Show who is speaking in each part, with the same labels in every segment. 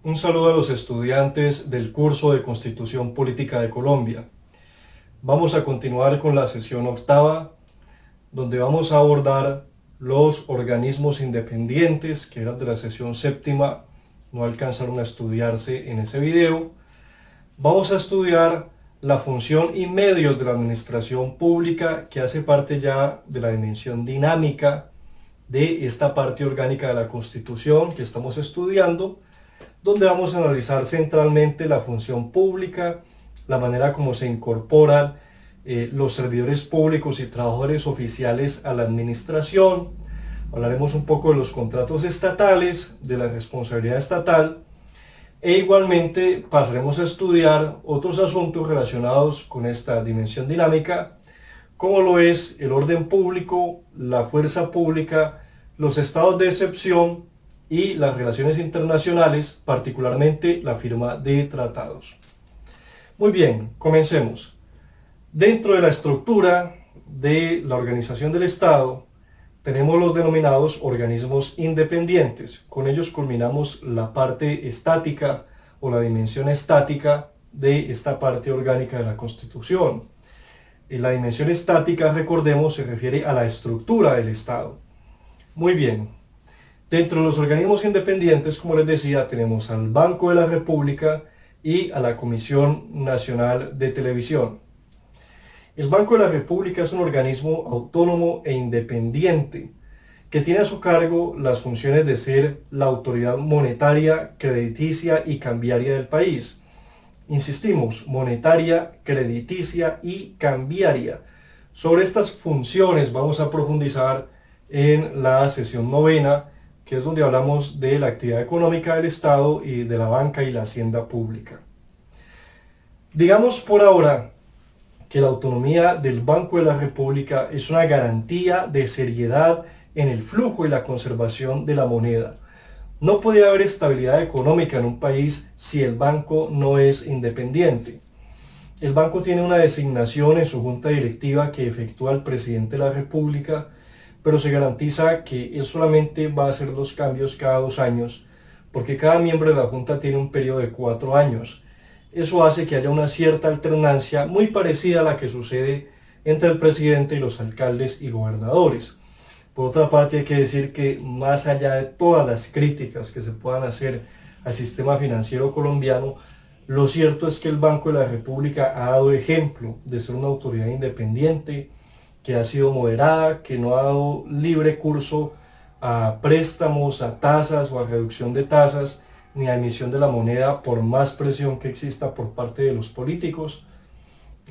Speaker 1: Un saludo a los estudiantes del curso de Constitución Política de Colombia. Vamos a continuar con la sesión octava, donde vamos a abordar los organismos independientes que eran de la sesión séptima, no alcanzaron a estudiarse en ese video. Vamos a estudiar la función y medios de la administración pública, que hace parte ya de la dimensión dinámica de esta parte orgánica de la Constitución que estamos estudiando, donde vamos a analizar centralmente la función pública, la manera como se incorporan los servidores públicos y trabajadores oficiales a la administración. Hablaremos un poco de los contratos estatales, de la responsabilidad estatal, e igualmente pasaremos a estudiar otros asuntos relacionados con esta dimensión dinámica, como lo es el orden público, la fuerza pública, los estados de excepción y las relaciones internacionales, particularmente la firma de tratados. Muy bien, comencemos. Dentro de la estructura de la organización del Estado, tenemos los denominados organismos independientes. Con ellos culminamos la parte estática o la dimensión estática de esta parte orgánica de la Constitución. La dimensión estática, recordemos, se refiere a la estructura del Estado. Muy bien. Dentro de los organismos independientes, como les decía, tenemos al Banco de la República y a la Comisión Nacional de Televisión. El Banco de la República es un organismo autónomo e independiente que tiene a su cargo las funciones de ser la autoridad monetaria, crediticia y cambiaria del país. Insistimos, monetaria, crediticia y cambiaria. Sobre estas funciones vamos a profundizar en la sesión novena, que es donde hablamos de la actividad económica del Estado y de la banca y la hacienda pública. Digamos por ahora que la autonomía del Banco de la República es una garantía de seriedad en el flujo y la conservación de la moneda. No puede haber estabilidad económica en un país si el banco no es independiente. El banco tiene una designación en su junta directiva que efectúa el presidente de la República, pero se garantiza que él solamente va a hacer los cambios cada 2 años, porque cada miembro de la junta tiene un periodo de 4 años. Eso hace que haya una cierta alternancia muy parecida a la que sucede entre el presidente y los alcaldes y gobernadores. Por otra parte, hay que decir que más allá de todas las críticas que se puedan hacer al sistema financiero colombiano, lo cierto es que el Banco de la República ha dado ejemplo de ser una autoridad independiente, que ha sido moderada, que no ha dado libre curso a préstamos, a tasas o a reducción de tasas, ni a emisión de la moneda por más presión que exista por parte de los políticos.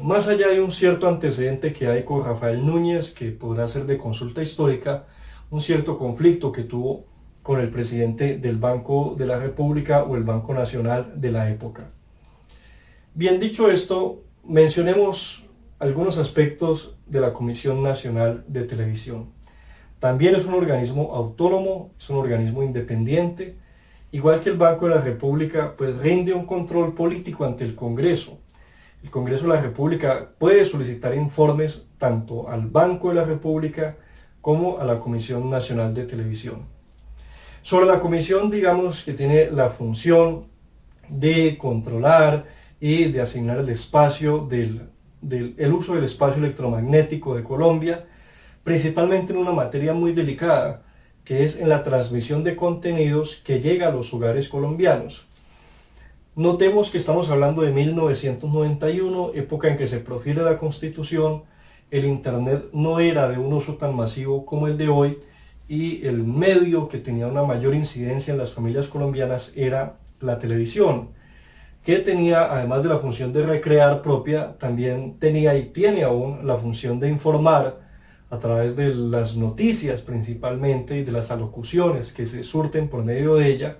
Speaker 1: Más allá de un cierto antecedente que hay con Rafael Núñez, que podrá ser de consulta histórica, un cierto conflicto que tuvo con el presidente del Banco de la República o el Banco Nacional de la época. Bien, dicho esto, mencionemos algunos aspectos de la Comisión Nacional de Televisión. También es un organismo autónomo, es un organismo independiente, igual que el Banco de la República, pues rinde un control político ante el Congreso. El Congreso de la República puede solicitar informes tanto al Banco de la República como a la Comisión Nacional de Televisión. Sobre la comisión, digamos que tiene la función de controlar y de asignar el espacio el uso del espacio electromagnético de Colombia, principalmente en una materia muy delicada, que es en la transmisión de contenidos que llega a los hogares colombianos. Notemos que estamos hablando de 1991, época en que se profiere la Constitución. El Internet no era de un uso tan masivo como el de hoy, y el medio que tenía una mayor incidencia en las familias colombianas era la televisión, que tenía, además de la función de recrear propia, también tenía y tiene aún la función de informar a través de las noticias principalmente y de las alocuciones que se surten por medio de ella.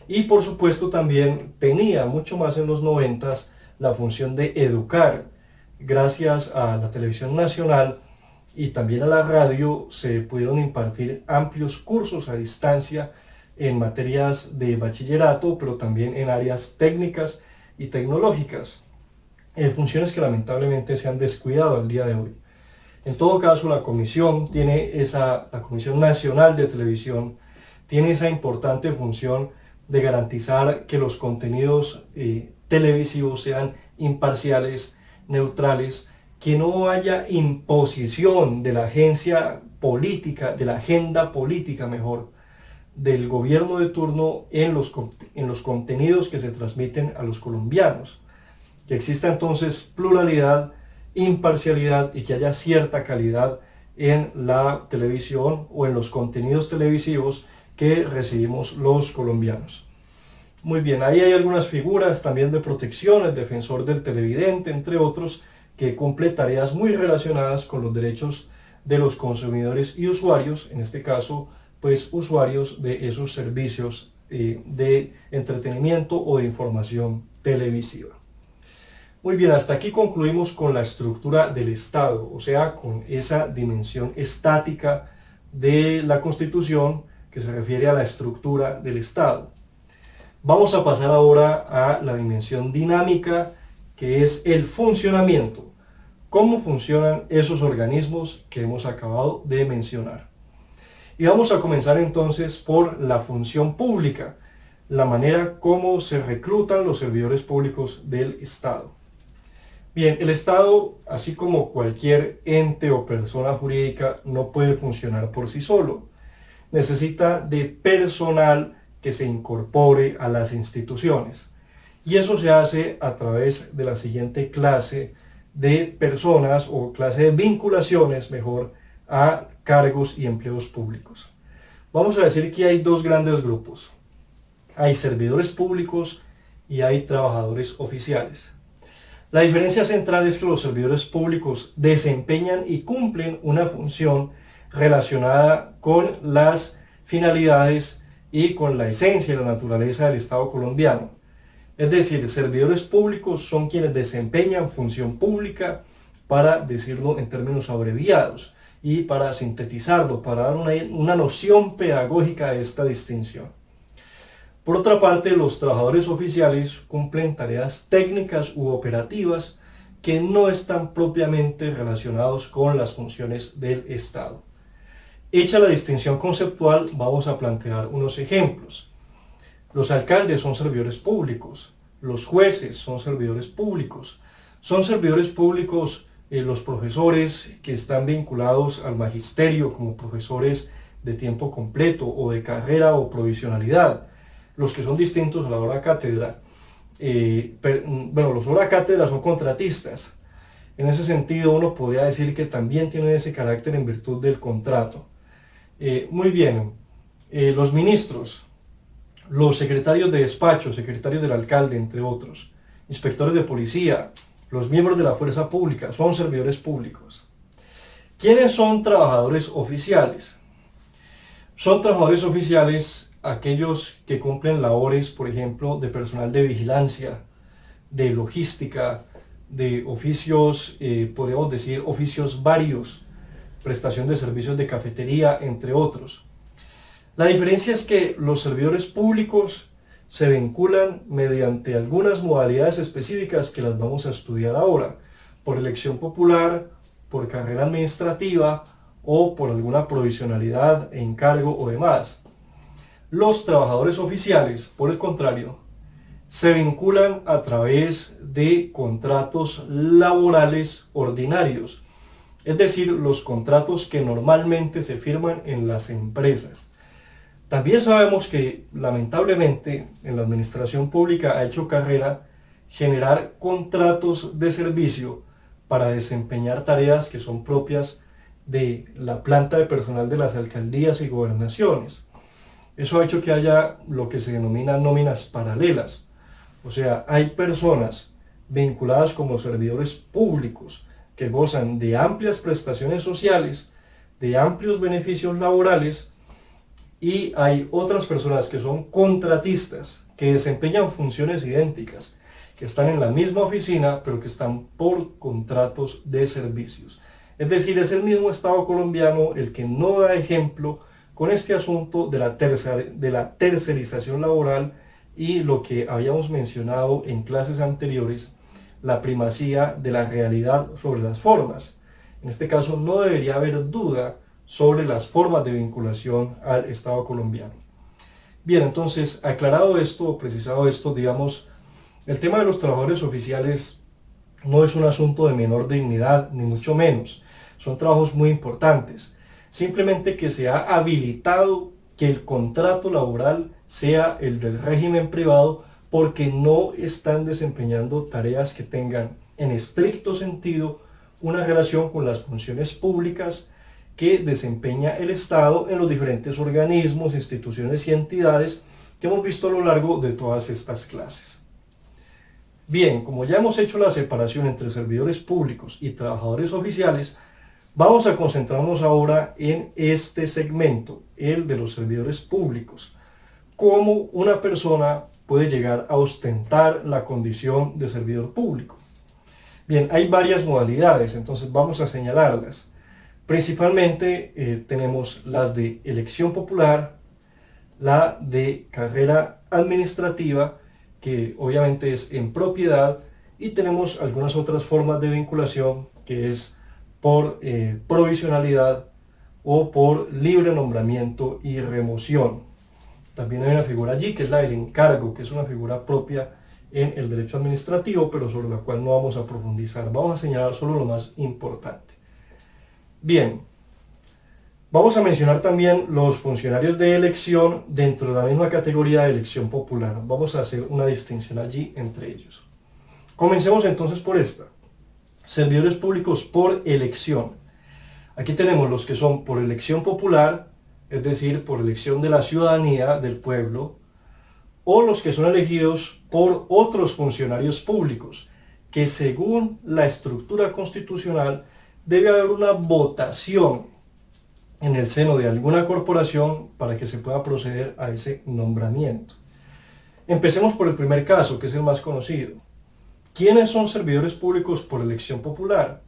Speaker 1: Y por supuesto también tenía, mucho más en los 90s, la función de educar. Gracias a la televisión nacional y también a la radio se pudieron impartir amplios cursos a distancia en materias de bachillerato, pero también en áreas técnicas y tecnológicas, funciones que lamentablemente se han descuidado al día de hoy. En todo caso, la Comisión Nacional de Televisión tiene esa importante función de garantizar que los contenidos televisivos sean imparciales, neutrales, que no haya imposición de la agencia política, de la agenda política mejor, del gobierno de turno en los contenidos que se transmiten a los colombianos. Que exista entonces pluralidad, imparcialidad y que haya cierta calidad en la televisión o en los contenidos televisivos que recibimos los colombianos. Muy bien, ahí hay algunas figuras también de protección, el defensor del televidente, entre otros, que cumple tareas muy relacionadas con los derechos de los consumidores y usuarios, en este caso, pues usuarios de esos servicios de entretenimiento o de información televisiva. Muy bien, hasta aquí concluimos con la estructura del Estado, o sea, con esa dimensión estática de la Constitución que se refiere a la estructura del Estado. Vamos a pasar ahora a la dimensión dinámica, que es el funcionamiento. ¿Cómo funcionan esos organismos que hemos acabado de mencionar? Y vamos a comenzar entonces por la función pública, la manera como se reclutan los servidores públicos del Estado. Bien, el Estado, así como cualquier ente o persona jurídica, no puede funcionar por sí solo. Necesita de personal que se incorpore a las instituciones. Y eso se hace a través de la siguiente clase de personas o clase de vinculaciones, mejor, a cargos y empleos públicos. Vamos a decir que hay dos grandes grupos. Hay servidores públicos y hay trabajadores oficiales. La diferencia central es que los servidores públicos desempeñan y cumplen una función relacionada con las finalidades y con la esencia y la naturaleza del Estado colombiano. Es decir, servidores públicos son quienes desempeñan función pública, para decirlo en términos abreviados y para sintetizarlo, para dar una noción pedagógica de esta distinción. Por otra parte, los trabajadores oficiales cumplen tareas técnicas u operativas que no están propiamente relacionados con las funciones del Estado. Hecha la distinción conceptual, vamos a plantear unos ejemplos. Los alcaldes son servidores públicos, los jueces son servidores públicos, los profesores que están vinculados al magisterio como profesores de tiempo completo o de carrera o provisionalidad, los que son distintos a la hora cátedra. Los hora cátedra son contratistas. En ese sentido, uno podría decir que también tienen ese carácter en virtud del contrato. Muy bien, los ministros, los secretarios de despacho, secretarios del alcalde, entre otros, inspectores de policía, los miembros de la fuerza pública, son servidores públicos. ¿Quiénes son trabajadores oficiales? Son trabajadores oficiales aquellos que cumplen labores, por ejemplo, de personal de vigilancia, de logística, de oficios, podríamos decir, oficios varios, prestación de servicios de cafetería, entre otros. La diferencia es que los servidores públicos se vinculan mediante algunas modalidades específicas que las vamos a estudiar ahora, por elección popular, por carrera administrativa o por alguna provisionalidad, encargo o demás. Los trabajadores oficiales, por el contrario, se vinculan a través de contratos laborales ordinarios, es decir, los contratos que normalmente se firman en las empresas. También sabemos que, lamentablemente, en la administración pública ha hecho carrera generar contratos de servicio para desempeñar tareas que son propias de la planta de personal de las alcaldías y gobernaciones. Eso ha hecho que haya lo que se denomina nóminas paralelas. O sea, hay personas vinculadas como servidores públicos que gozan de amplias prestaciones sociales, de amplios beneficios laborales, y hay otras personas que son contratistas, que desempeñan funciones idénticas, que están en la misma oficina, pero que están por contratos de servicios. Es decir, es el mismo Estado colombiano el que no da ejemplo con este asunto de la tercerización laboral y lo que habíamos mencionado en clases anteriores, la primacía de la realidad sobre las formas. En este caso no debería haber duda sobre las formas de vinculación al Estado colombiano. Bien, entonces, aclarado esto, precisado esto, digamos, el tema de los trabajadores oficiales no es un asunto de menor dignidad, ni mucho menos. Son trabajos muy importantes. Simplemente que se ha habilitado que el contrato laboral sea el del régimen privado porque no están desempeñando tareas que tengan en estricto sentido una relación con las funciones públicas que desempeña el Estado en los diferentes organismos, instituciones y entidades que hemos visto a lo largo de todas estas clases. Bien, como ya hemos hecho la separación entre servidores públicos y trabajadores oficiales, vamos a concentrarnos ahora en este segmento, el de los servidores públicos. Cómo una persona puede llegar a ostentar la condición de servidor público. Bien, hay varias modalidades, entonces vamos a señalarlas. Principalmente tenemos las de elección popular, la de carrera administrativa, que obviamente es en propiedad, y tenemos algunas otras formas de vinculación, que es por provisionalidad o por libre nombramiento y remoción. También hay una figura allí que es la del encargo, que es una figura propia en el derecho administrativo, pero sobre la cual no vamos a profundizar. Vamos a señalar solo lo más importante. Bien, vamos a mencionar también los funcionarios de elección dentro de la misma categoría de elección popular. Vamos a hacer una distinción allí entre ellos. Comencemos entonces por esta. Servidores públicos por elección. Aquí tenemos los que son por elección popular, es decir, por elección de la ciudadanía, del pueblo, o los que son elegidos por otros funcionarios públicos, que según la estructura constitucional debe haber una votación en el seno de alguna corporación para que se pueda proceder a ese nombramiento. Empecemos por el primer caso, que es el más conocido. ¿Quiénes son servidores públicos por elección popular?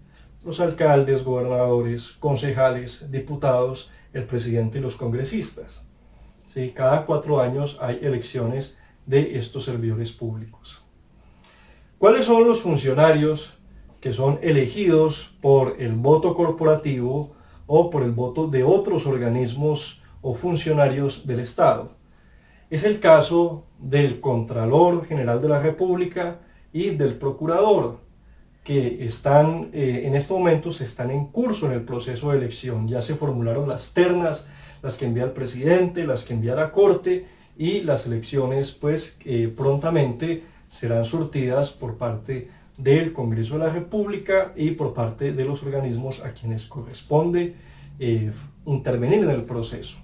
Speaker 1: Los alcaldes, gobernadores, concejales, diputados, el presidente y los congresistas. ¿Sí? Cada 4 años hay elecciones de estos servidores públicos. ¿Cuáles son los funcionarios que son elegidos por el voto corporativo o por el voto de otros organismos o funcionarios del Estado? Es el caso del Contralor General de la República y del Procurador, que están en estos momentos están en curso en el proceso de elección. Ya se formularon las ternas, las que envía el presidente, las que envía la Corte, y las elecciones pues prontamente serán surtidas por parte del Congreso de la República y por parte de los organismos a quienes corresponde intervenir en el proceso.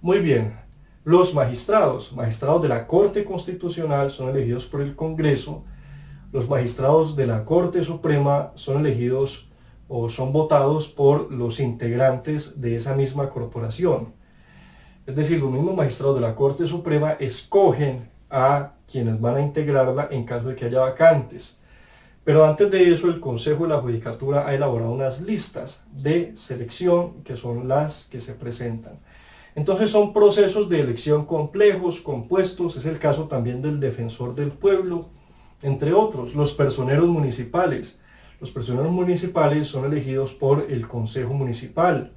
Speaker 1: Muy bien, los magistrados de la Corte Constitucional son elegidos por el Congreso. Los magistrados de la Corte Suprema son elegidos o son votados por los integrantes de esa misma corporación. Es decir, los mismos magistrados de la Corte Suprema escogen a quienes van a integrarla en caso de que haya vacantes. Pero antes de eso, el Consejo de la Judicatura ha elaborado unas listas de selección que son las que se presentan. Entonces son procesos de elección complejos, compuestos. Es el caso también del Defensor del Pueblo, entre otros. Los personeros municipales. Los personeros municipales son elegidos por el Consejo Municipal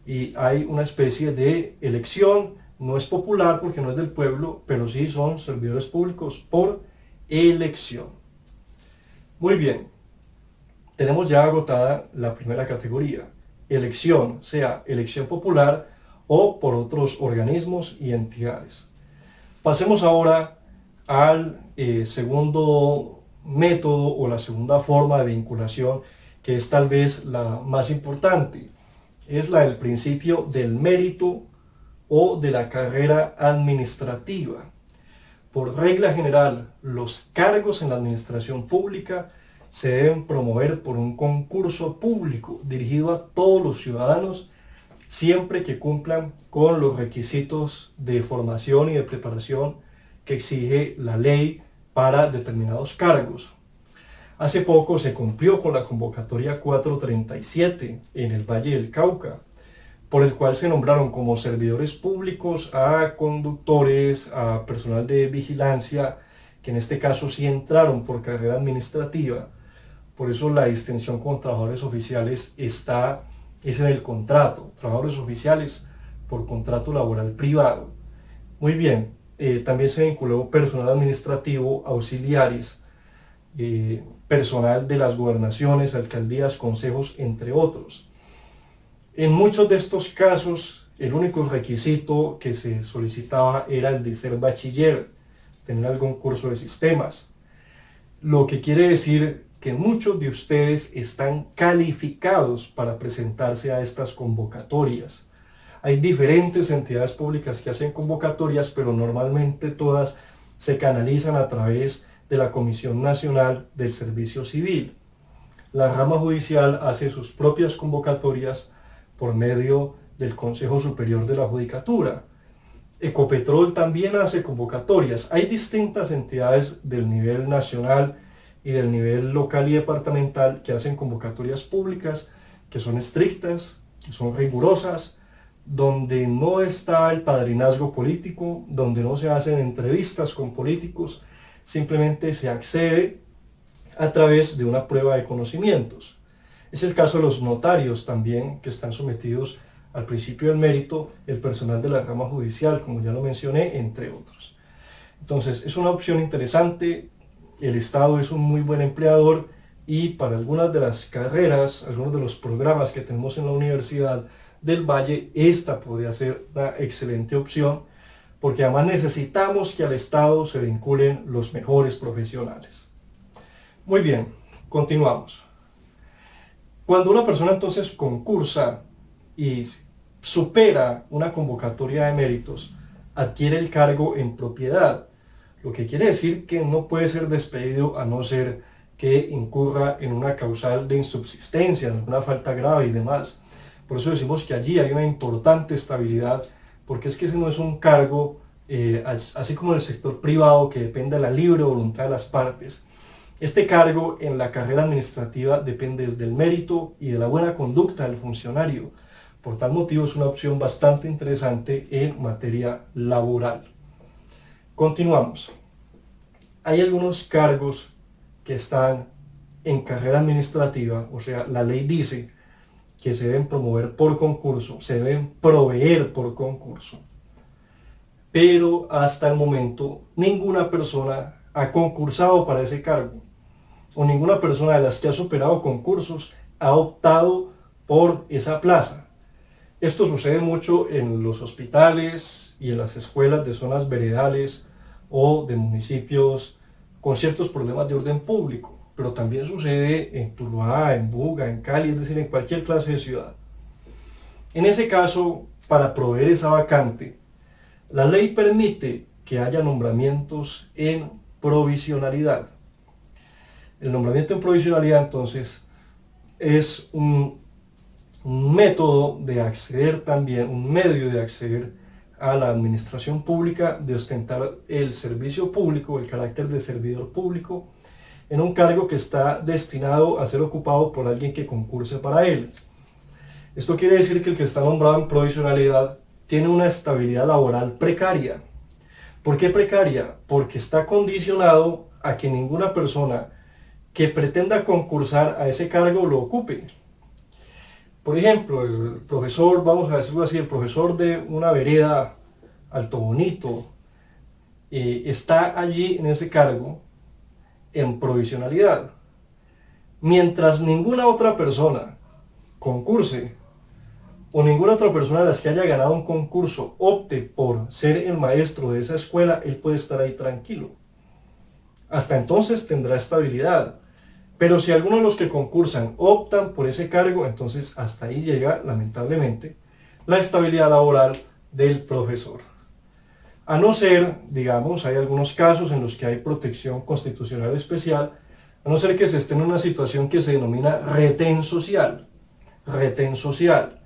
Speaker 1: y hay una especie de elección. No es popular porque no es del pueblo, pero sí son servidores públicos por elección. Muy bien, tenemos ya agotada la primera categoría, elección, sea elección popular o por otros organismos y entidades. Pasemos ahora al segundo método o la segunda forma de vinculación, que es tal vez la más importante. Es la del principio del mérito o de la carrera administrativa. Por regla general, los cargos en la administración pública se deben promover por un concurso público dirigido a todos los ciudadanos, siempre que cumplan con los requisitos de formación y de preparación que exige la ley para determinados cargos. Hace poco se cumplió con la convocatoria 437 en el Valle del Cauca, por el cual se nombraron como servidores públicos a conductores, a personal de vigilancia, que en este caso sí entraron por carrera administrativa. Por eso la distinción con trabajadores oficiales es en el contrato. Trabajadores oficiales por contrato laboral privado. Muy bien, también se vinculó personal administrativo, auxiliares, personal de las gobernaciones, alcaldías, consejos, entre otros. En muchos de estos casos, el único requisito que se solicitaba era el de ser bachiller, tener algún curso de sistemas. Lo que quiere decir que muchos de ustedes están calificados para presentarse a estas convocatorias. Hay diferentes entidades públicas que hacen convocatorias, pero normalmente todas se canalizan a través de la Comisión Nacional del Servicio Civil. La rama judicial hace sus propias convocatorias por medio del Consejo Superior de la Judicatura. Ecopetrol también hace convocatorias. Hay distintas entidades del nivel nacional y del nivel local y departamental que hacen convocatorias públicas, que son estrictas, que son rigurosas, donde no está el padrinazgo político, donde no se hacen entrevistas con políticos, simplemente se accede a través de una prueba de conocimientos. Es el caso de los notarios también, que están sometidos al principio del mérito, el personal de la rama judicial, como ya lo mencioné, entre otros. Entonces, es una opción interesante, el Estado es un muy buen empleador y para algunas de las carreras, algunos de los programas que tenemos en la Universidad del Valle, esta podría ser una excelente opción, porque además necesitamos que al Estado se vinculen los mejores profesionales. Muy bien, continuamos. Cuando una persona entonces concursa y supera una convocatoria de méritos, adquiere el cargo en propiedad, lo que quiere decir que no puede ser despedido a no ser que incurra en una causal de insubsistencia, en una falta grave y demás. Por eso decimos que allí hay una importante estabilidad, porque es que ese no es un cargo, así como en el sector privado, que depende de la libre voluntad de las partes. Este cargo en la carrera administrativa depende del mérito y de la buena conducta del funcionario. Por tal motivo es una opción bastante interesante en materia laboral. Continuamos. Hay algunos cargos que están en carrera administrativa, o sea, la ley dice que se deben promover por concurso, se deben proveer por concurso. Pero hasta el momento ninguna persona ha concursado para ese cargo, o ninguna persona de las que ha superado concursos ha optado por esa plaza. Esto sucede mucho en los hospitales y en las escuelas de zonas veredales o de municipios con ciertos problemas de orden público, pero también sucede en Tuluá, en Buga, en Cali, es decir, en cualquier clase de ciudad. En ese caso, para proveer esa vacante, la ley permite que haya nombramientos en provisionalidad. El nombramiento en provisionalidad, entonces, es un método de acceder también, un medio de acceder a la administración pública, de ostentar el servicio público, el carácter de servidor público, en un cargo que está destinado a ser ocupado por alguien que concurse para él. Esto quiere decir que el que está nombrado en provisionalidad tiene una estabilidad laboral precaria. ¿Por qué precaria? Porque está condicionado a que ninguna persona que pretenda concursar a ese cargo lo ocupe. Por ejemplo, el profesor, vamos a decirlo así, el profesor de una vereda Alto Bonito, está allí en ese cargo en provisionalidad. Mientras ninguna otra persona concurse, o ninguna otra persona de las que haya ganado un concurso opte por ser el maestro de esa escuela, él puede estar ahí tranquilo. Hasta entonces tendrá estabilidad. Pero si algunos de los que concursan optan por ese cargo, entonces hasta ahí llega, lamentablemente, la estabilidad laboral del profesor. A no ser, digamos, hay algunos casos en los que hay protección constitucional especial, a no ser que se esté en una situación que se denomina retén social. Retén social.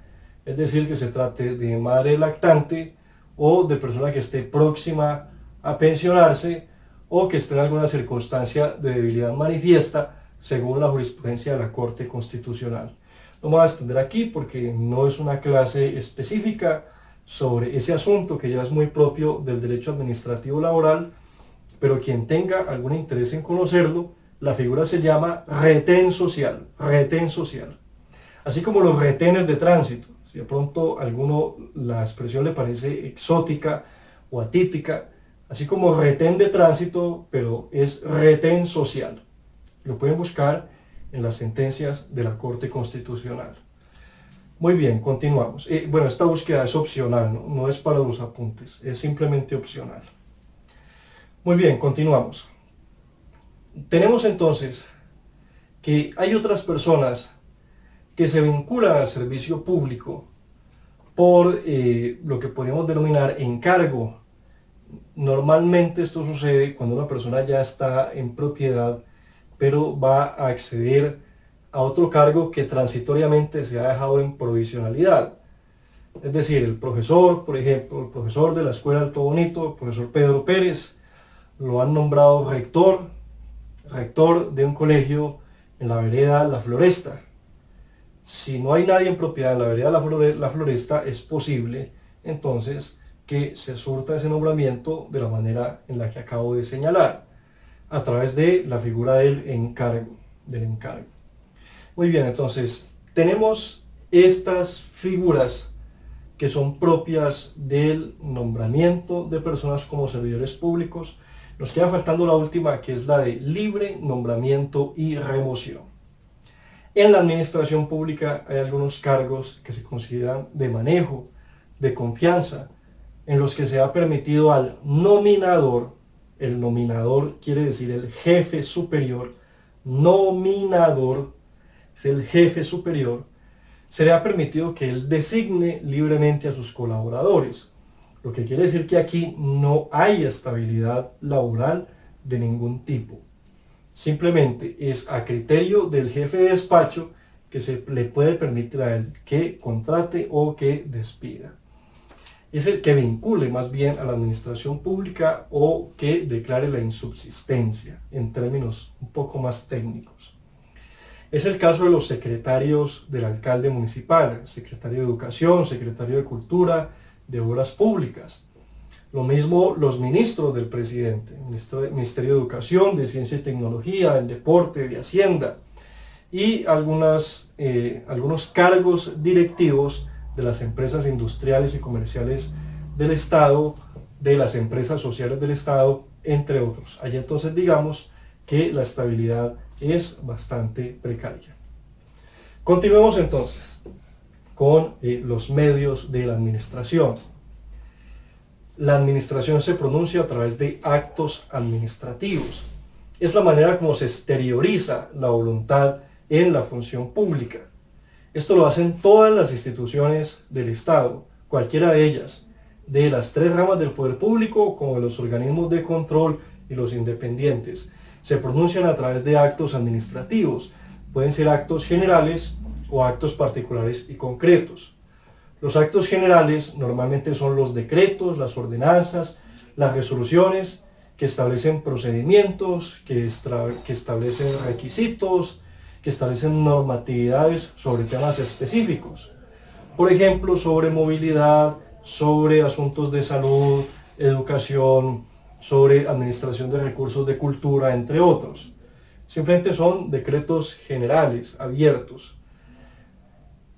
Speaker 1: Es decir, que se trate de madre lactante o de persona que esté próxima a pensionarse o que esté en alguna circunstancia de debilidad manifiesta, según la jurisprudencia de la Corte Constitucional. No me voy a extender aquí porque no es una clase específica sobre ese asunto que ya es muy propio del derecho administrativo laboral, pero quien tenga algún interés en conocerlo, la figura se llama retén social, retén social. Así como los retenes de tránsito. Si de pronto a alguno la expresión le parece exótica o atípica, así como retén de tránsito, pero es retén social. Lo pueden buscar en las sentencias de la Corte Constitucional. Muy bien, continuamos. Bueno, esta búsqueda es opcional, no es para los apuntes, es simplemente opcional. Muy bien, continuamos. Tenemos entonces que hay otras personas que se vinculan al servicio público por lo que podemos denominar encargo. Normalmente esto sucede cuando una persona ya está en propiedad, pero va a acceder a otro cargo que transitoriamente se ha dejado en provisionalidad. Es decir, el profesor, por ejemplo, el profesor de la Escuela Alto Bonito, el profesor Pedro Pérez, lo han nombrado rector de un colegio en la vereda La Floresta. Si no hay nadie en propiedad en la vereda La Floresta, es posible entonces que se surta ese nombramiento de la manera en la que acabo de señalar, a través de la figura del encargo. Muy bien, entonces tenemos estas figuras que son propias del nombramiento de personas como servidores públicos. Nos queda faltando la última, que es la de libre nombramiento y remoción. En la administración pública hay algunos cargos que se consideran de manejo, de confianza, en los que se ha permitido al nominador, el nominador quiere decir el jefe superior, nominador es el jefe superior, se le ha permitido que él designe libremente a sus colaboradores, lo que quiere decir que aquí no hay estabilidad laboral de ningún tipo. Simplemente es a criterio del jefe de despacho que se le puede permitir a él que contrate o que despida. Es el que vincule más bien a la administración pública o que declare la insubsistencia, en términos un poco más técnicos. Es el caso de los secretarios del alcalde municipal, secretario de Educación, secretario de Cultura, de Obras Públicas. Lo mismo los ministros del presidente, Ministerio de Educación, de Ciencia y Tecnología, del Deporte, de Hacienda, y algunos cargos directivos de las empresas industriales y comerciales del Estado, de las empresas sociales del Estado, entre otros. Allí entonces digamos que la estabilidad es bastante precaria. Continuemos entonces con los medios de la administración. La administración se pronuncia a través de actos administrativos. Es la manera como se exterioriza la voluntad en la función pública. Esto lo hacen todas las instituciones del Estado, cualquiera de ellas, de las tres ramas del poder público como de los organismos de control y los independientes. Se pronuncian a través de actos administrativos. Pueden ser actos generales o actos particulares y concretos. Los actos generales normalmente son los decretos, las ordenanzas, las resoluciones que establecen procedimientos, que establecen requisitos, que establecen normatividades sobre temas específicos. Por ejemplo, sobre movilidad, sobre asuntos de salud, educación, sobre administración de recursos de cultura, entre otros. Simplemente son decretos generales, abiertos.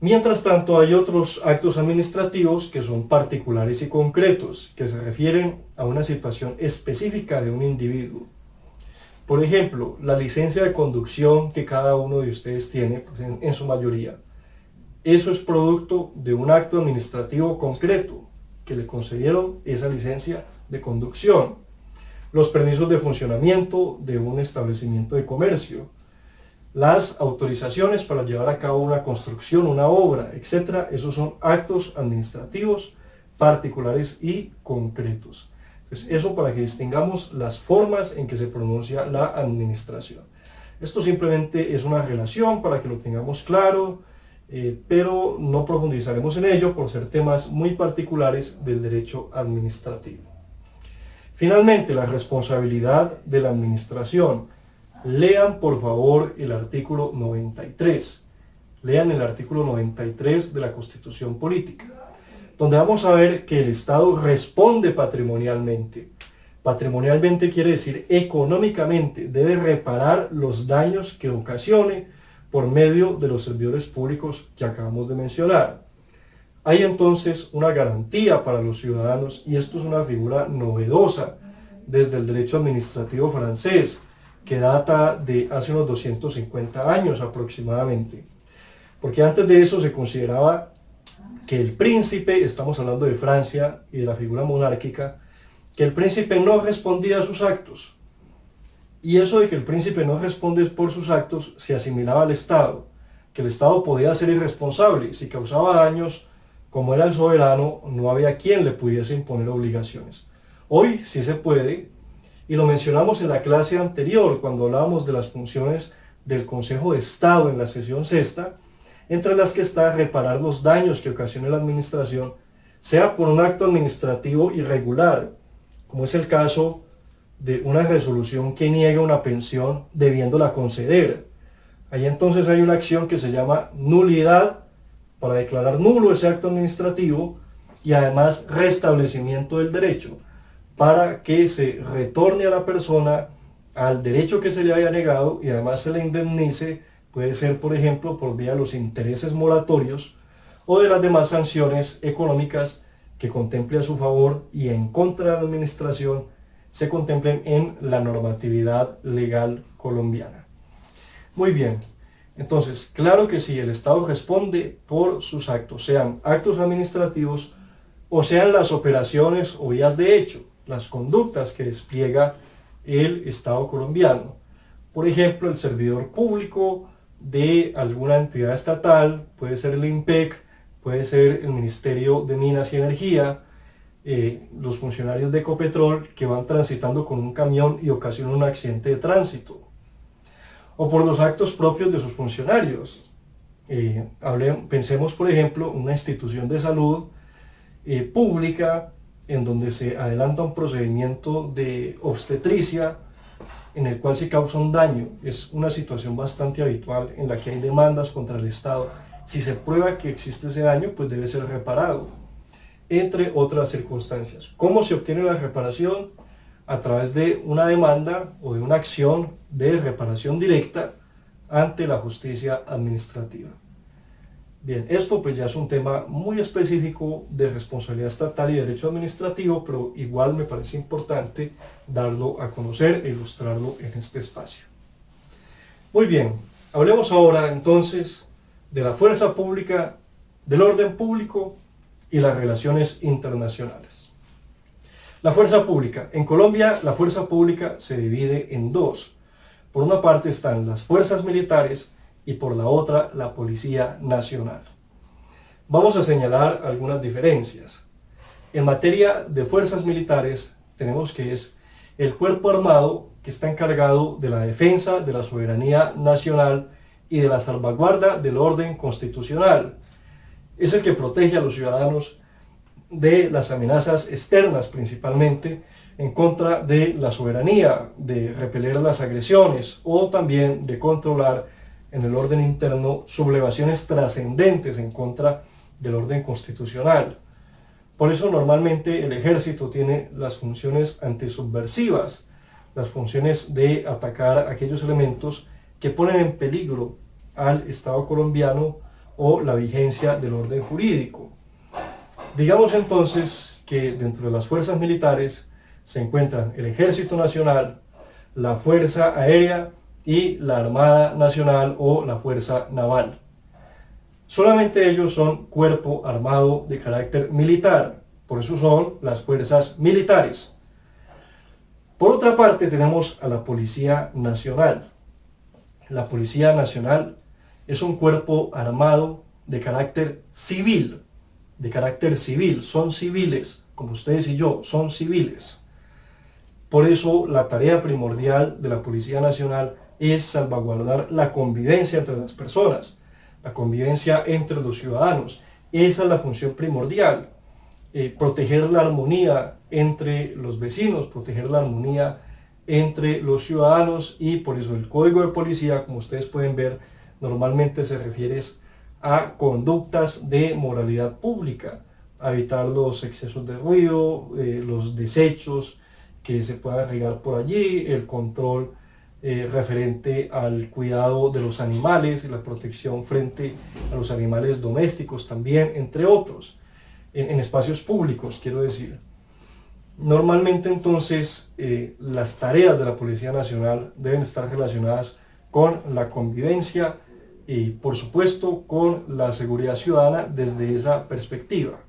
Speaker 1: Mientras tanto, hay otros actos administrativos que son particulares y concretos, que se refieren a una situación específica de un individuo. Por ejemplo, la licencia de conducción que cada uno de ustedes tiene, pues en su mayoría. Eso es producto de un acto administrativo concreto, que le concedieron esa licencia de conducción. Los permisos de funcionamiento de un establecimiento de comercio, las autorizaciones para llevar a cabo una construcción, una obra, etc. Esos son actos administrativos particulares y concretos. Entonces, eso para que distingamos las formas en que se pronuncia la administración. Esto simplemente es una relación para que lo tengamos claro, pero no profundizaremos en ello por ser temas muy particulares del derecho administrativo. Finalmente, la responsabilidad de la administración. Lean por favor el artículo 93. Lean el artículo 93 de la Constitución Política, donde vamos a ver que el Estado responde patrimonialmente. Patrimonialmente quiere decir económicamente, debe reparar los daños que ocasione por medio de los servidores públicos que acabamos de mencionar. Hay entonces una garantía para los ciudadanos y esto es una figura novedosa desde el derecho administrativo francés, que data de hace unos 250 años aproximadamente. Porque antes de eso se consideraba que el príncipe, estamos hablando de Francia y de la figura monárquica, que el príncipe no respondía a sus actos. Y eso de que el príncipe no responde por sus actos se asimilaba al Estado, que el Estado podía ser irresponsable. Si causaba daños, como era el soberano, no había quien le pudiese imponer obligaciones. Hoy sí se puede, y lo mencionamos en la clase anterior, cuando hablábamos de las funciones del Consejo de Estado en la sesión sexta, entre las que está reparar los daños que ocasione la administración, sea por un acto administrativo irregular, como es el caso de una resolución que niega una pensión debiéndola conceder. Ahí entonces hay una acción que se llama nulidad, para declarar nulo ese acto administrativo, y además restablecimiento del derecho, para que se retorne a la persona al derecho que se le haya negado y además se le indemnice. Puede ser, por ejemplo, por vía de los intereses moratorios o de las demás sanciones económicas que contemple a su favor y en contra de la administración se contemplen en la normatividad legal colombiana. Muy bien, entonces, claro que sí, el Estado responde por sus actos, sean actos administrativos o sean las operaciones o vías de hecho, las conductas que despliega el Estado colombiano. Por ejemplo, el servidor público de alguna entidad estatal, puede ser el IMPEC, puede ser el Ministerio de Minas y Energía, los funcionarios de Ecopetrol que van transitando con un camión y ocasionan un accidente de tránsito, o por los actos propios de sus funcionarios. Pensemos, por ejemplo, una institución de salud pública en donde se adelanta un procedimiento de obstetricia en el cual se causa un daño. Es una situación bastante habitual en la que hay demandas contra el Estado. Si se prueba que existe ese daño, pues debe ser reparado, entre otras circunstancias. ¿Cómo se obtiene la reparación? A través de una demanda o de una acción de reparación directa ante la justicia administrativa. Bien, esto pues ya es un tema muy específico de responsabilidad estatal y derecho administrativo, pero igual me parece importante darlo a conocer e ilustrarlo en este espacio. Muy bien, hablemos ahora entonces de la fuerza pública, del orden público y las relaciones internacionales. La fuerza pública. En Colombia la fuerza pública se divide en dos. Por una parte están las fuerzas militares y por la otra la Policía Nacional. Vamos a señalar algunas diferencias. En materia de fuerzas militares tenemos que es el cuerpo armado que está encargado de la defensa de la soberanía nacional y de la salvaguarda del orden constitucional. Es el que protege a los ciudadanos de las amenazas externas principalmente en contra de la soberanía, de repeler las agresiones o también de controlar en el orden interno sublevaciones trascendentes en contra del orden constitucional. Por eso normalmente el ejército tiene las funciones antisubversivas, las funciones de atacar a aquellos elementos que ponen en peligro al Estado colombiano o la vigencia del orden jurídico. Digamos entonces que dentro de las fuerzas militares se encuentran el Ejército Nacional, la Fuerza Aérea y la Armada Nacional o la Fuerza Naval. Solamente ellos son cuerpo armado de carácter militar, por eso son las fuerzas militares. Por otra parte tenemos a la Policía Nacional. La Policía Nacional es un cuerpo armado de carácter civil, son civiles, como ustedes y yo, son civiles. Por eso la tarea primordial de la Policía Nacional es salvaguardar la convivencia entre las personas, la convivencia entre los ciudadanos. Esa es la función primordial, proteger la armonía entre los vecinos, proteger la armonía entre los ciudadanos, y por eso el Código de Policía, como ustedes pueden ver, normalmente se refiere a conductas de moralidad pública, a evitar los excesos de ruido, los desechos que se puedan regar por allí, el control referente al cuidado de los animales y la protección frente a los animales domésticos también, entre otros, en espacios públicos, quiero decir. Normalmente entonces las tareas de la Policía Nacional deben estar relacionadas con la convivencia y por supuesto con la seguridad ciudadana desde esa perspectiva.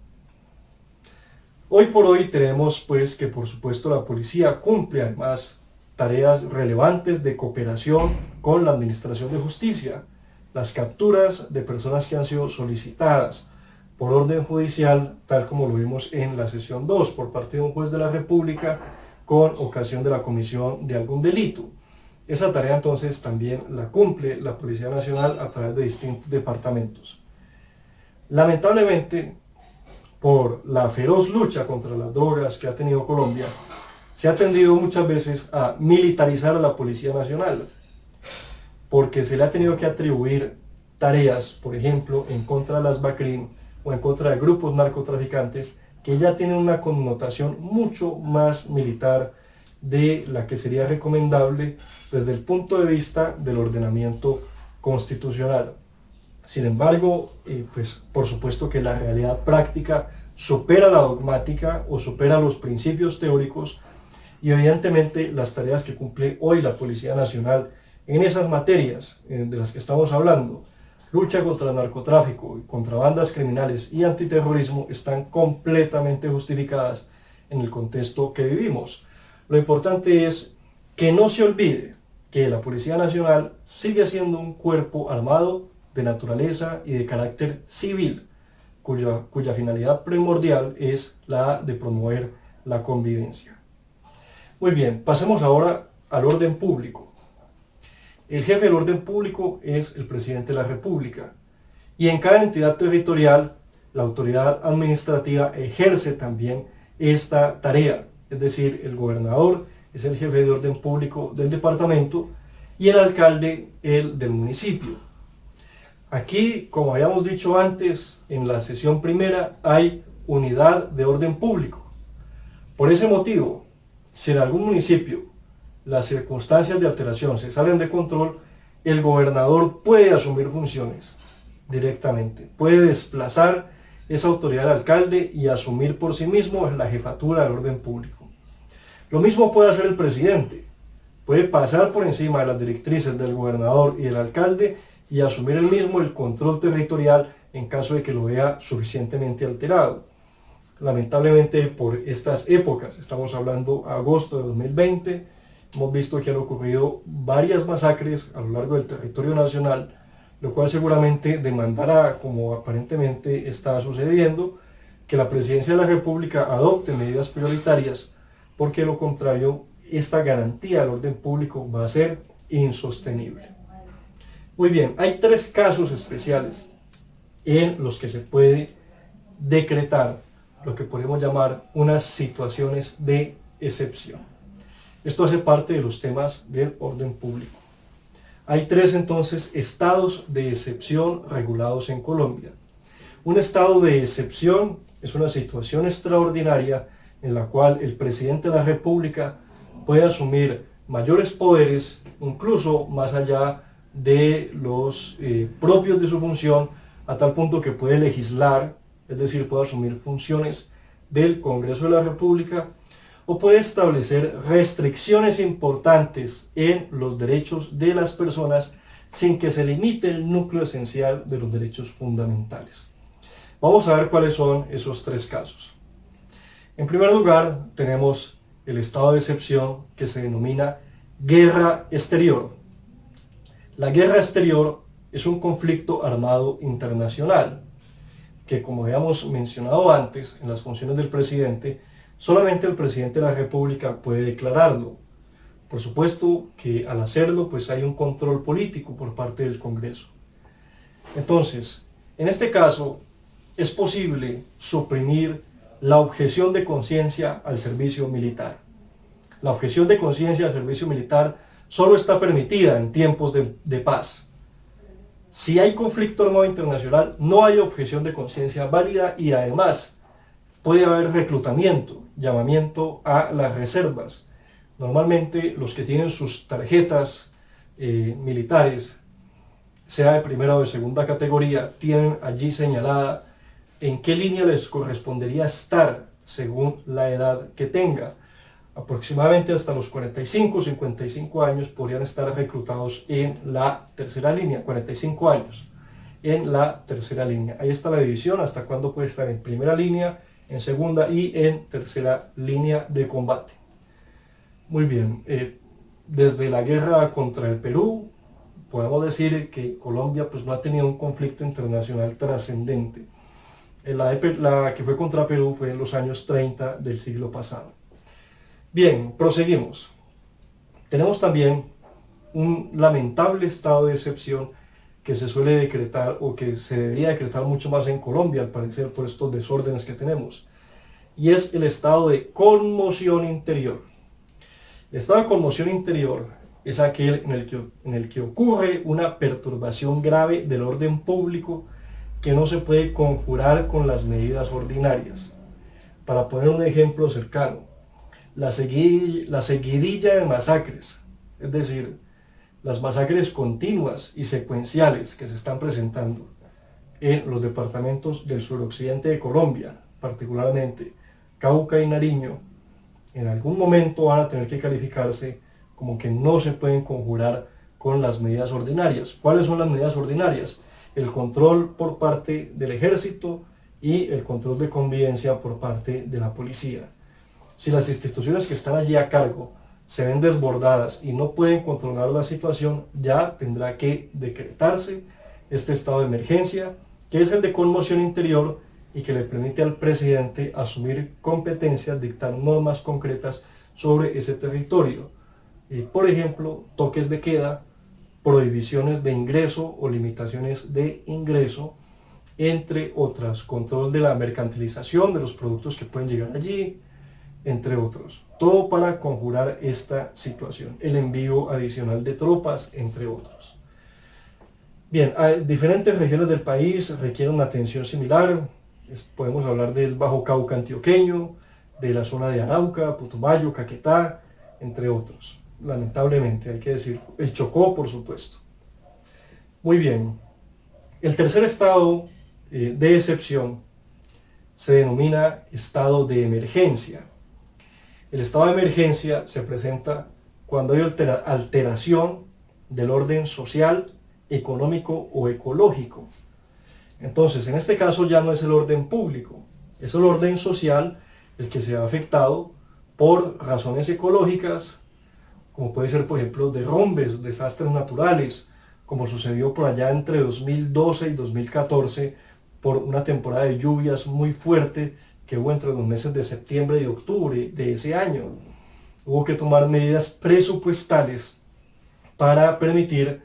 Speaker 1: Hoy por hoy tenemos pues que por supuesto la policía cumple además tareas relevantes de cooperación con la Administración de Justicia, las capturas de personas que han sido solicitadas por orden judicial, tal como lo vimos en la sesión 2, por parte de un juez de la República con ocasión de la comisión de algún delito. Esa tarea entonces también la cumple la Policía Nacional a través de distintos departamentos. Lamentablemente, por la feroz lucha contra las drogas que ha tenido Colombia, se ha tendido muchas veces a militarizar a la Policía Nacional, porque se le ha tenido que atribuir tareas, por ejemplo, en contra de las BACRIM o en contra de grupos narcotraficantes, que ya tienen una connotación mucho más militar de la que sería recomendable desde el punto de vista del ordenamiento constitucional. Sin embargo, pues por supuesto que la realidad práctica supera la dogmática o supera los principios teóricos, y evidentemente las tareas que cumple hoy la Policía Nacional en esas materias de las que estamos hablando, lucha contra el narcotráfico, contra bandas criminales y antiterrorismo, están completamente justificadas en el contexto que vivimos. Lo importante es que no se olvide que la Policía Nacional sigue siendo un cuerpo armado de naturaleza y de carácter civil, cuya finalidad primordial es la de promover la convivencia. Muy bien, pasemos ahora al orden público. El jefe del orden público es el presidente de la República, y en cada entidad territorial la autoridad administrativa ejerce también esta tarea, es decir, el gobernador es el jefe de orden público del departamento y el alcalde el del municipio. Aquí, como habíamos dicho antes, en la sesión primera hay unidad de orden público. Por ese motivo, si en algún municipio las circunstancias de alteración se salen de control, el gobernador puede asumir funciones directamente, puede desplazar esa autoridad del alcalde y asumir por sí mismo la jefatura del orden público. Lo mismo puede hacer el presidente, puede pasar por encima de las directrices del gobernador y del alcalde y asumir él mismo el control territorial en caso de que lo vea suficientemente alterado. Lamentablemente por estas épocas, estamos hablando de agosto de 2020, hemos visto que han ocurrido varias masacres a lo largo del territorio nacional, lo cual seguramente demandará, como aparentemente está sucediendo, que la Presidencia de la República adopte medidas prioritarias, porque de lo contrario, esta garantía del orden público va a ser insostenible. Muy bien, hay tres casos especiales en los que se puede decretar lo que podemos llamar unas situaciones de excepción. Esto hace parte de los temas del orden público. Hay tres entonces estados de excepción regulados en Colombia. Un estado de excepción es una situación extraordinaria en la cual el presidente de la República puede asumir mayores poderes, incluso más allá de los propios de su función, a tal punto que puede legislar, es decir, puede asumir funciones del Congreso de la República, o puede establecer restricciones importantes en los derechos de las personas sin que se limite el núcleo esencial de los derechos fundamentales. Vamos a ver cuáles son esos tres casos. En primer lugar, tenemos el estado de excepción que se denomina guerra exterior. La guerra exterior es un conflicto armado internacional que, como habíamos mencionado antes en las funciones del presidente, solamente el presidente de la República puede declararlo. Por supuesto que al hacerlo pues hay un control político por parte del Congreso. Entonces, en este caso es posible suprimir la objeción de conciencia al servicio militar. La objeción de conciencia al servicio militar solo está permitida en tiempos de paz. Si hay conflicto armado internacional, no hay objeción de conciencia válida y además puede haber reclutamiento, llamamiento a las reservas, Normalmente los que tienen sus tarjetas militares, sea de primera o de segunda categoría, tienen allí señalada en qué línea les correspondería estar según la edad que tenga. Aproximadamente hasta los 45 o 55 años podrían estar reclutados en la tercera línea, 45 años en la tercera línea. Ahí está la división, hasta cuándo puede estar en primera línea, en segunda y en tercera línea de combate. Muy bien, desde la guerra contra el Perú, podemos decir que Colombia pues no ha tenido un conflicto internacional trascendente. La que fue contra Perú fue en los años 30 del siglo pasado. Bien, proseguimos. Tenemos también un lamentable estado de excepción que se suele decretar o que se debería decretar mucho más en Colombia, al parecer, por estos desórdenes que tenemos. Y es el estado de conmoción interior. El estado de conmoción interior es aquel en el que ocurre una perturbación grave del orden público que no se puede conjurar con las medidas ordinarias. Para poner un ejemplo cercano, la seguidilla de masacres, es decir, las masacres continuas y secuenciales que se están presentando en los departamentos del suroccidente de Colombia, particularmente Cauca y Nariño, en algún momento van a tener que calificarse como que no se pueden conjurar con las medidas ordinarias. ¿Cuáles son las medidas ordinarias? El control por parte del ejército y el control de convivencia por parte de la policía. Si las instituciones que están allí a cargo se ven desbordadas y no pueden controlar la situación, ya tendrá que decretarse este estado de emergencia, que es el de conmoción interior y que le permite al presidente asumir competencias, dictar normas concretas sobre ese territorio. Por ejemplo, toques de queda, prohibiciones de ingreso o limitaciones de ingreso, entre otras, control de la mercantilización de los productos que pueden llegar allí, entre otros. Todo para conjurar esta situación, el envío adicional de tropas, entre otros. Bien, diferentes regiones del país requieren una atención similar. Podemos hablar del Bajo Cauca antioqueño, de la zona de Arauca, Putumayo, Caquetá, entre otros. Lamentablemente, hay que decir, el Chocó, por supuesto. Muy bien, el tercer estado de excepción se denomina estado de emergencia. El estado de emergencia se presenta cuando hay alteración del orden social, económico o ecológico. Entonces, en este caso ya no es el orden público, es el orden social el que se ha afectado por razones ecológicas, como puede ser, por ejemplo, derrumbes, desastres naturales, como sucedió por allá entre 2012 y 2014, por una temporada de lluvias muy fuerte que hubo entre los meses de septiembre y octubre de ese año. Hubo que tomar medidas presupuestales para permitir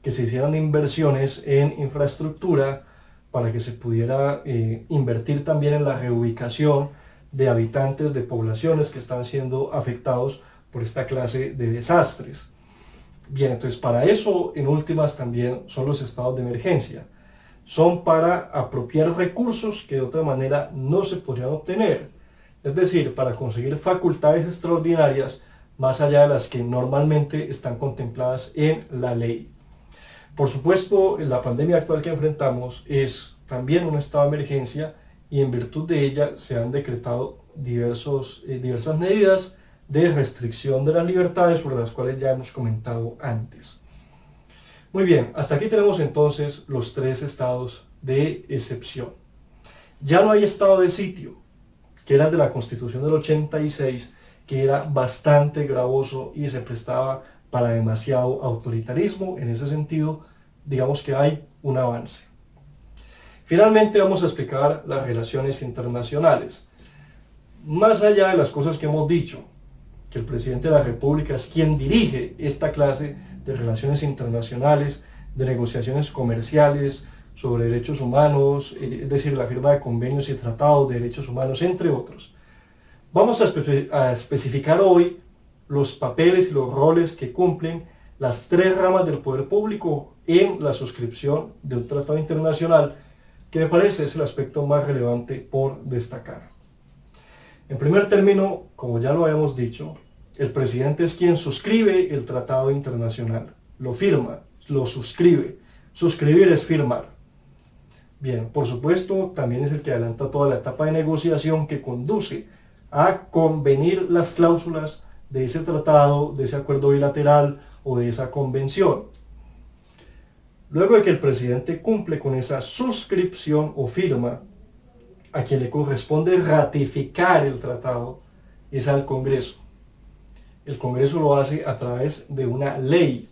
Speaker 1: que se hicieran inversiones en infraestructura, para que se pudiera invertir también en la reubicación de habitantes de poblaciones que están siendo afectados por esta clase de desastres. Bien, entonces para eso, en últimas, también son los estados de emergencia. Son para apropiar recursos que de otra manera no se podrían obtener. Es decir, para conseguir facultades extraordinarias más allá de las que normalmente están contempladas en la ley. Por supuesto, la pandemia actual que enfrentamos es también un estado de emergencia y en virtud de ella se han decretado diversas medidas de restricción de las libertades, sobre las cuales ya hemos comentado antes. Muy bien, hasta aquí tenemos entonces los tres estados de excepción. Ya no hay estado de sitio, que era de la Constitución del 86, que era bastante gravoso y se prestaba para demasiado autoritarismo. En ese sentido, digamos que hay un avance. Finalmente vamos a explicar las relaciones internacionales. Más allá de las cosas que hemos dicho, que el presidente de la República es quien dirige esta clase de relaciones internacionales, de negociaciones comerciales, sobre derechos humanos, es decir, la firma de convenios y tratados de derechos humanos, entre otros. Vamos a especificar hoy los papeles y los roles que cumplen las tres ramas del poder público en la suscripción de un tratado internacional, que me parece es el aspecto más relevante por destacar. En primer término, como ya lo habíamos dicho, El presidente es quien suscribe el tratado internacional, lo firma, lo suscribe. Suscribir es firmar. Bien, por supuesto, también es el que adelanta toda la etapa de negociación que conduce a convenir las cláusulas de ese tratado, de ese acuerdo bilateral o de esa convención. Luego de que el presidente cumple con esa suscripción o firma, a quien le corresponde ratificar el tratado es al Congreso. El Congreso lo hace a través de una ley.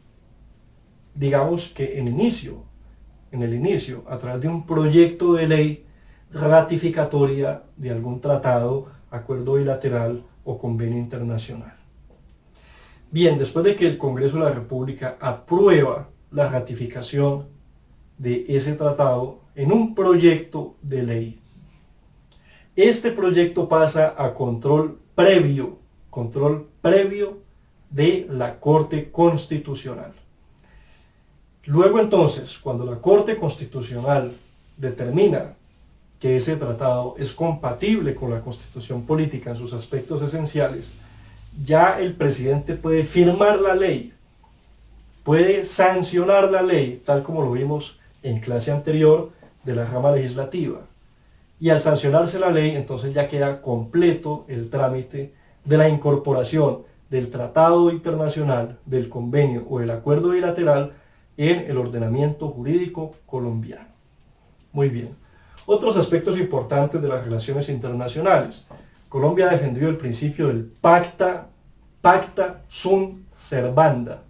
Speaker 1: Digamos que en el inicio, a través de un proyecto de ley ratificatoria de algún tratado, acuerdo bilateral o convenio internacional. Bien, después de que el Congreso de la República aprueba la ratificación de ese tratado en un proyecto de ley, este proyecto pasa a control previo de la Corte Constitucional. Luego entonces, cuando la Corte Constitucional determina que ese tratado es compatible con la Constitución política en sus aspectos esenciales, ya el presidente puede firmar la ley, puede sancionar la ley, tal como lo vimos en clase anterior de la rama legislativa. Y al sancionarse la ley, entonces ya queda completo el trámite de la incorporación del tratado internacional, del convenio o del acuerdo bilateral en el ordenamiento jurídico colombiano. Muy bien. Otros aspectos importantes de las relaciones internacionales. Colombia ha defendido el principio del pacta sunt servanda.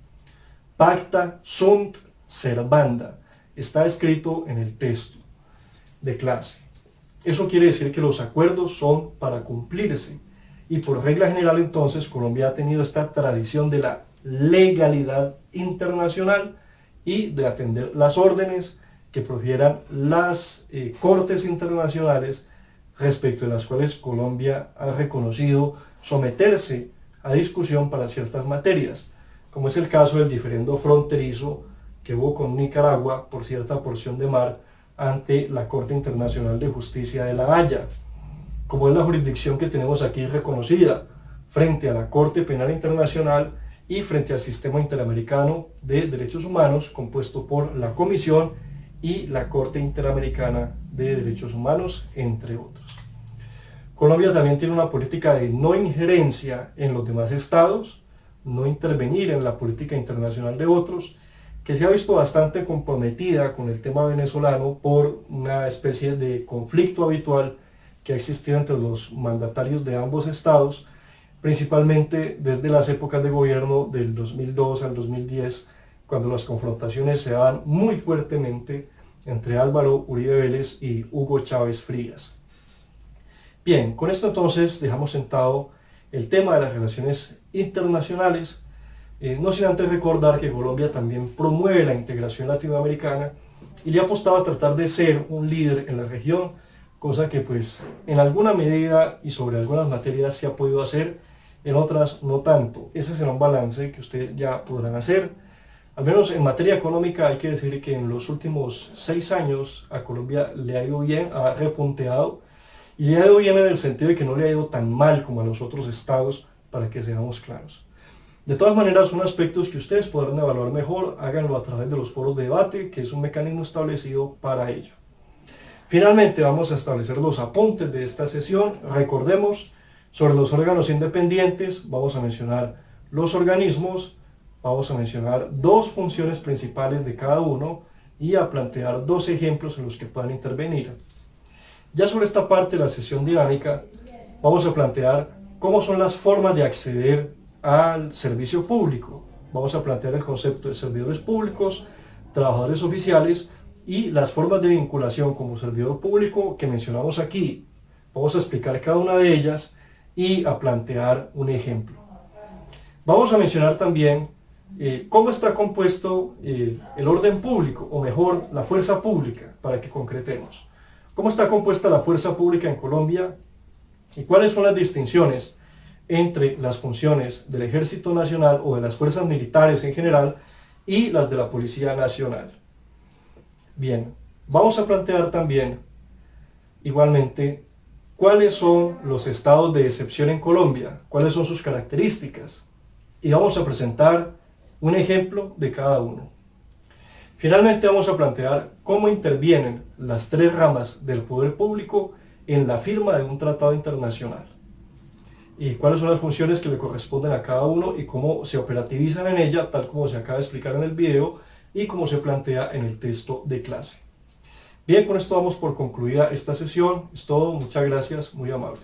Speaker 1: Pacta sunt servanda. Está escrito en el texto de clase. Eso quiere decir que los acuerdos son para cumplirse. Y por regla general entonces Colombia ha tenido esta tradición de la legalidad internacional y de atender las órdenes que profieran las cortes internacionales respecto de las cuales Colombia ha reconocido someterse a discusión para ciertas materias, como es el caso del diferendo fronterizo que hubo con Nicaragua por cierta porción de mar ante la Corte Internacional de Justicia de La Haya, como es la jurisdicción que tenemos aquí reconocida frente a la Corte Penal Internacional y frente al Sistema Interamericano de Derechos Humanos, compuesto por la Comisión y la Corte Interamericana de Derechos Humanos, entre otros. Colombia también tiene una política de no injerencia en los demás estados, no intervenir en la política internacional de otros, que se ha visto bastante comprometida con el tema venezolano por una especie de conflicto habitual que ha existido entre los mandatarios de ambos estados, principalmente desde las épocas de gobierno del 2002 al 2010, cuando las confrontaciones se daban muy fuertemente entre Álvaro Uribe Vélez y Hugo Chávez Frías. Bien, con esto entonces dejamos sentado el tema de las relaciones internacionales, no sin antes recordar que Colombia también promueve la integración latinoamericana y le ha apostado a tratar de ser un líder en la región, cosa que pues en alguna medida y sobre algunas materias se ha podido hacer, en otras no tanto. Ese será un balance que ustedes ya podrán hacer. Al menos en materia económica hay que decir que en los últimos 6 años a Colombia le ha ido bien, ha repunteado, y le ha ido bien en el sentido de que no le ha ido tan mal como a los otros estados, para que seamos claros. De todas maneras, son aspectos que ustedes podrán evaluar mejor, háganlo a través de los foros de debate, que es un mecanismo establecido para ello. Finalmente vamos a establecer los apuntes de esta sesión. Recordemos, sobre los órganos independientes, vamos a mencionar los organismos, vamos a mencionar 2 funciones principales de cada uno y a plantear 2 ejemplos en los que puedan intervenir. Ya sobre esta parte de la sesión dinámica, vamos a plantear cómo son las formas de acceder al servicio público. Vamos a plantear el concepto de servidores públicos, trabajadores oficiales y las formas de vinculación como servidor público que mencionamos aquí. Vamos a explicar cada una de ellas y a plantear un ejemplo. Vamos a mencionar también cómo está compuesto el orden público, o mejor, la fuerza pública, para que concretemos. ¿Cómo está compuesta la fuerza pública en Colombia y cuáles son las distinciones entre las funciones del Ejército Nacional o de las fuerzas militares en general y las de la Policía Nacional? Bien, vamos a plantear también igualmente cuáles son los estados de excepción en Colombia, cuáles son sus características, y vamos a presentar un ejemplo de cada uno. Finalmente vamos a plantear cómo intervienen las tres ramas del poder público en la firma de un tratado internacional y cuáles son las funciones que le corresponden a cada uno y cómo se operativizan en ella, tal como se acaba de explicar en el video y como se plantea en el texto de clase. Bien, con esto damos por concluida esta sesión. Es todo, muchas gracias, muy amable.